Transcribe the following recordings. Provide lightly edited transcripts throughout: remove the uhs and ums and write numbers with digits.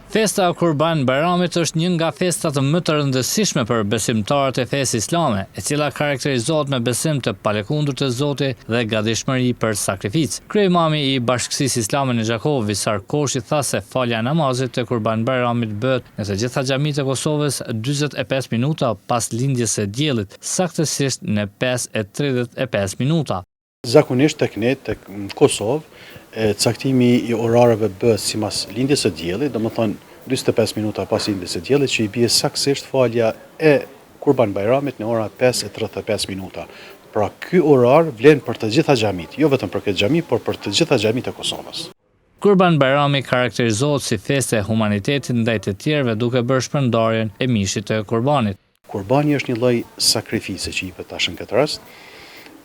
Festa Kurban Bayramit është një nga festat më të rëndësishme për besimtarët e fesë islame, e cila karakterizohet me besim të palekundër të Zotit dhe gatishmëri për sakrificë. Kryemami i Bashkësisë Islame në Gjakov, Visar Koshi, tha se falja e namazit të Kurban Bayramit bëhet në të gjitha xhamitë e Kosovës 45 minuta pas lindjes së diellit, saktësisht në 5:35 minuta. Zakonisht tek ne, tek Kosovë, caktimi i orareve bëhet sipas lindjes së diellit, domethënë 45 minuta pas lindjes së diellit, që i bie saktësisht falja e Kurban Bayramit në ora 5:35 minuta. Pra ky orar vlen për të gjitha xhamit, jo vetëm për këtë xhami, por për të gjitha xhamit e Kosovës. Kurban Bayrami karakterizohet si festë e humanitetit ndaj të tjerëve duke bërë shpërndarjen e mishit të kurbanit. Kurbani është një lloj sakrifice që jepet tash në këtë rast,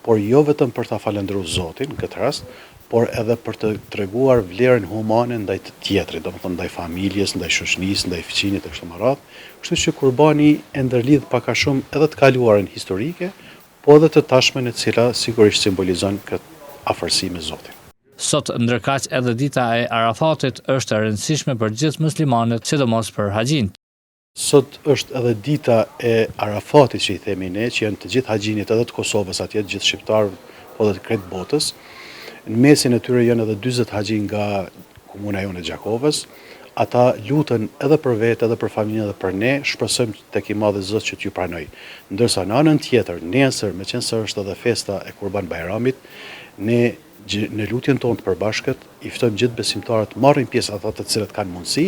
por jo vetëm për ta falendëruar Zotin në këtë rast, por edhe për të treguar vlerën humane ndaj të tjetrit, domethënë ndaj familjes, ndaj shoqënisë, ndaj fëmijëve e kështu me radhë. Kështu që Kurbani e ndërlidh pak a shumë edhe të kaluarën historike, po edhe të tashmen e cila sigurisht simbolizon këtë afërsi me Zotin. Sot ndërkaq edhe dita e Arafatit është e rëndësishme për gjithë muslimanët, sidomos për haxhin. Sot është edhe dita e Arafatit që i themi ne, që janë të gjithë haxhinit edhe të Kosovës atje, të gjithë shqiptarët, po edhe të krejt botës. Në mesin e tyre janë edhe 40 haxhin nga komuna jonë e Gjakovës. Ata lutën edhe për vetë, edhe për familjen, edhe për ne, shpresojmë tek i Madhi Zot që t'ju pranoj. Ndërsa në anën tjetër, nesër, meqense është edhe festa e Kurban Bayramit, ne në lutjen tonë të përbashkët i ftojmë gjithë besimtarët të marrin pjesë ata të cilët kanë mundësi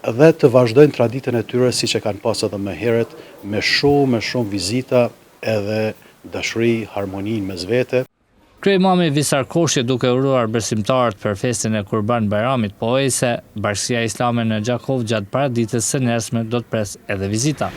dhe të vazhdojnë traditën e tyre siç e kanë pasur edhe më herët, me shumë vizita edhe dashuri, harmoni mes vete. Kryemami Visar Koshi, duke uruar besimtarët për festën e Kurban Bayramit, pohoi se Bashkia Islame në Gjakov gjatë paraditës së nesërme do të presë edhe vizita.